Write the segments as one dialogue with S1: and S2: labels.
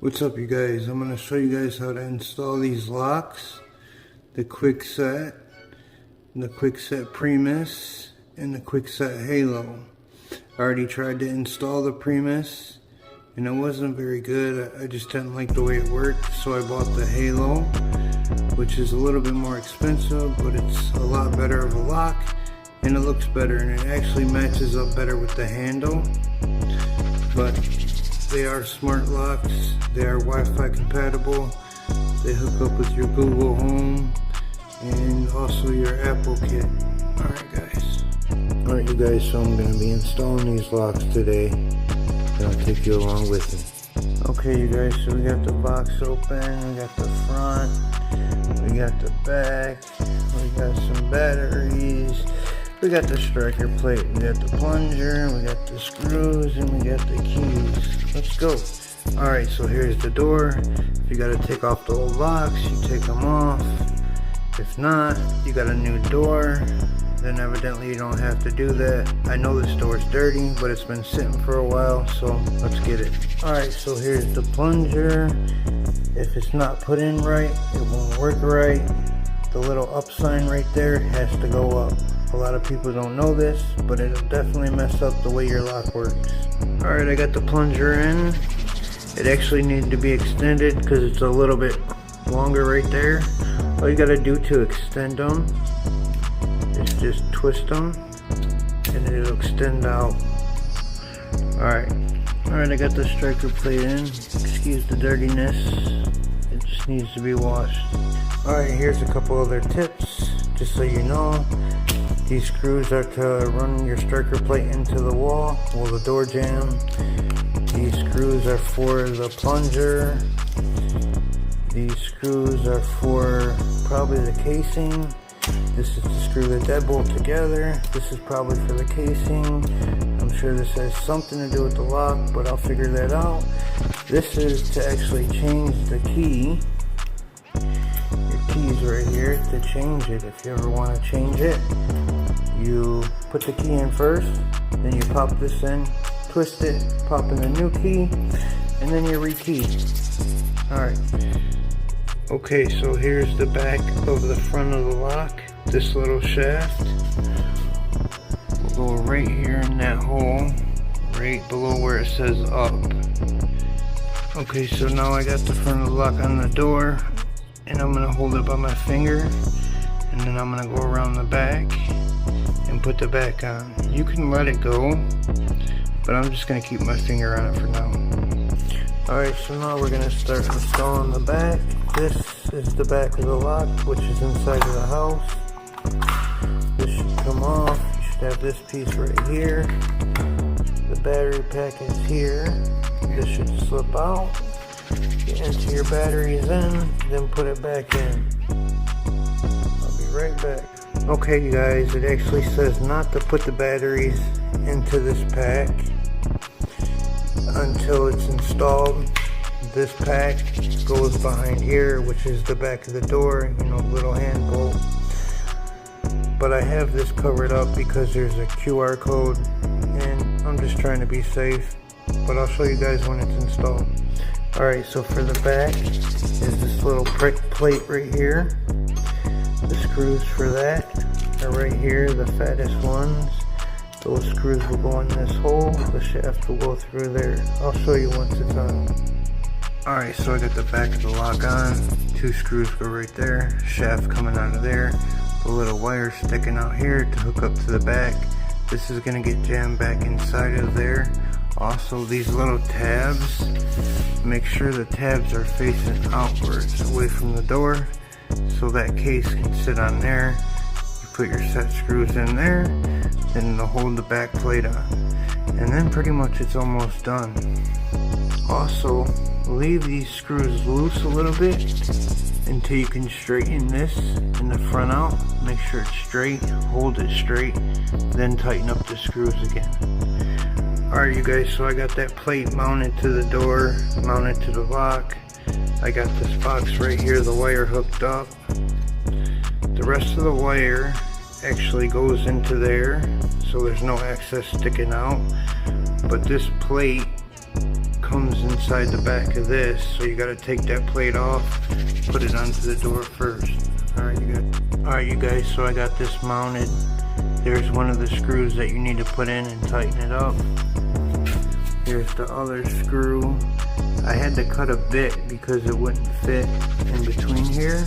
S1: What's up, you guys? I'm going to show you guys how to install these locks, the Kwikset, the Kwikset Primus, and the Kwikset Halo. I already tried to install the Primus and it wasn't very good. I just didn't like the way it worked, so I bought the Halo, which is a little bit more expensive, but it's a lot better of a lock and it looks better, and it actually matches up better with the handle. But they are smart locks, they are Wi-Fi compatible, they hook up with your Google Home and also your Apple kit. Alright guys. Alright you guys, so I'm going to be installing these locks today and I'll take you along with me. Okay you guys, so we got the box open, we got the front, we got the back, we got some batteries, we got the striker plate, we got the plunger, we got the screws, and we got the keys. Let's go. Alright, so here's the door. If you gotta take off the old locks, you take them off. If not, you got a new door, then evidently you don't have to do that. I know this door's dirty, but it's been sitting for a while, so let's get it. Alright, so here's the plunger. If it's not put in right, it won't work right. The little up sign right there has to go up. A lot of people don't know this, but it'll definitely mess up the way your lock works. Alright, I got the plunger in. It actually needed to be extended because it's a little bit longer right there. All you gotta do to extend them is just twist them and it'll extend out. Alright, I got the striker plate in. Excuse the dirtiness, it just needs to be washed. Alright, here's a couple other tips, just so you know. These screws are to run your striker plate into the wall, the door jamb. These screws are for the plunger. These screws are for probably the casing. This is to screw the deadbolt together. This is probably for the casing. I'm sure this has something to do with the lock, but I'll figure that out. This is to actually change the key. Your key's right here to change it. If you ever want to change it, you put the key in first, then you pop this in, twist it, pop in the new key, and then you rekey. Alright. Okay, so here's the back of the front of the lock. This little shaft will go right here in that hole, right below where it says up. Okay, so now I got the front of the lock on the door, and I'm going to hold it by my finger, and then I'm going to go around the back and put the back on. You can let it go, but I'm just going to keep my finger on it for now. Alright, so now we're going to start installing the back. This is the back of the lock, which is inside of the house. This should come off. You should have this piece right here. The battery pack is here. This should slip out. You enter your batteries in, then put it back in. I'll be right back. Okay you guys, it actually says not to put the batteries into this pack until it's installed. This pack goes behind here, which is the back of the door, you know, little hand bolt. But I have this covered up because there's a QR code and I'm just trying to be safe, but I'll show you guys when it's installed. Alright, so for the back is this little prick plate right here. The screws for that are right here, the fattest ones. Those screws will go in this hole, the shaft will go through there. I'll show you once it's on. Alright, so I got the back of the lock on. Two screws go right there, shaft coming out of there. The little wire sticking out here to hook up to the back. This is going to get jammed back inside of there. Also, these little tabs, make sure the tabs are facing outwards, away from the door, so that case can sit on there. You put your set screws in there, then it'll hold the back plate on. And then pretty much it's almost done. Also, leave these screws loose a little bit until you can straighten this in the front out. Make sure it's straight, hold it straight, then tighten up the screws again. Alright you guys, so I got that plate mounted to the door, mounted to the lock. I got this box right here, the wire hooked up. The rest of the wire actually goes into there, so there's no excess sticking out. But this plate comes inside the back of this, so you gotta take that plate off, put it onto the door first. Alright you guys, so I got this mounted. There's one of the screws that you need to put in and tighten it up. Here's the other screw. I had to cut a bit because it wouldn't fit in between here,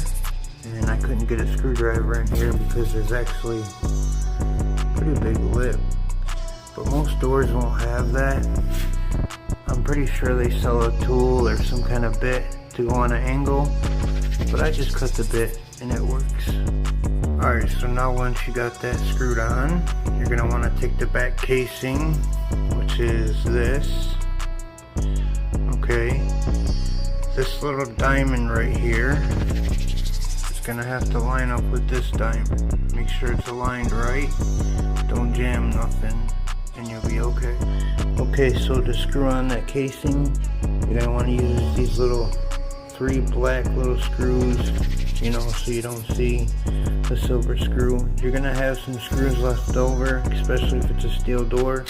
S1: and I couldn't get a screwdriver in here because there's actually a pretty big lip. But most doors won't have that. I'm pretty sure they sell a tool or some kind of bit to go on an angle, but I just cut the bit and it works. Alright, so now once you got that screwed on, you're going to want to take the back casing, which is this. Okay, this little diamond right here is going to have to line up with this diamond. Make sure it's aligned right, don't jam nothing, and you'll be okay. Okay, so to screw on that casing, you're going to want to use these little 3 black little screws, you know, so you don't see the silver screw. You're going to have some screws left over, especially if it's a steel door.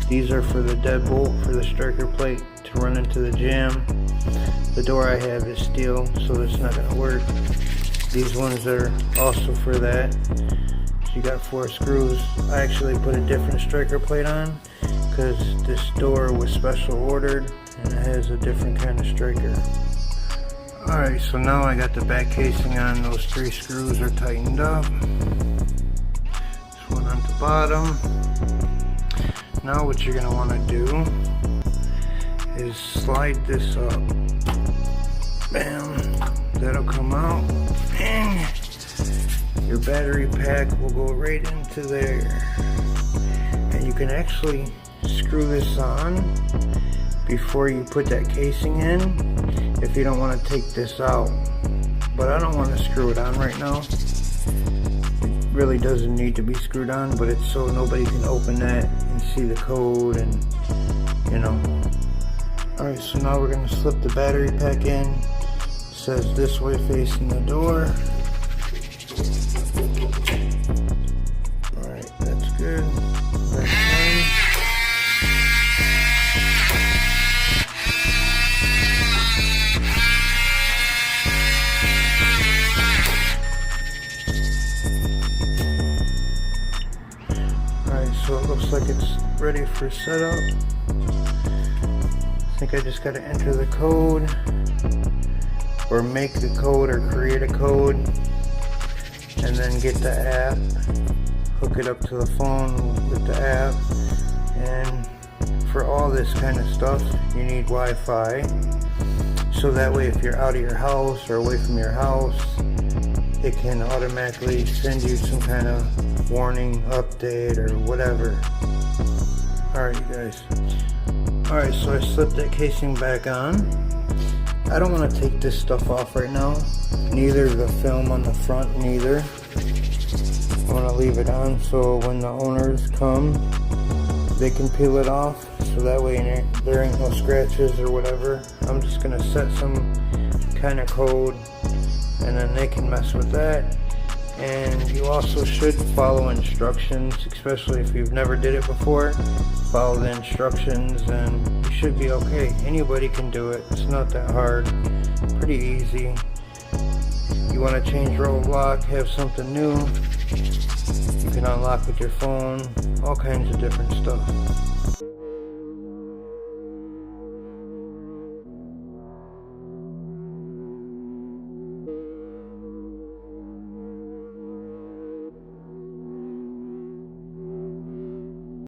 S1: These are for the deadbolt for the striker plate to run into the jamb. The door I have is steel, so it's not going to work. These ones are also for that. So you got 4 screws. I actually put a different striker plate on because this door was special ordered and it has a different kind of striker. Alright, so now I got the back casing on. Those 3 screws are tightened up. This one on the bottom. Now what you're going to want to do is slide this up. Bam! That'll come out. And your battery pack will go right into there. And you can actually screw this on before you put that casing in if you don't want to take this out. But I don't want to screw it on right now. It really doesn't need to be screwed on, but it's so nobody can open that and see the code and, you know. Alright, so now we're going to slip the battery pack in. It says this way facing the door. Alright, that's good. That's fine. So it looks like it's ready for setup. I think I just got to enter the code, or make the code, or create a code, and then get the app, hook it up to the phone with the app. And for all this kind of stuff you need Wi-Fi, so that way if you're out of your house or away from your house, it can automatically send you some kind of warning, update, or whatever. Alright you guys. Alright, so I slipped that casing back on. I don't want to take this stuff off right now. Neither the film on the front, neither. I want to leave it on so when the owners come, they can peel it off. So that way there ain't no scratches or whatever. I'm just going to set some kind of code and then they can mess with that. And you also should follow instructions, especially if you've never did it before. Follow the instructions and you should be okay. Anybody can do it. It's not that hard. Pretty easy. You want to change row of lock, have something new, you can unlock with your phone, all kinds of different stuff.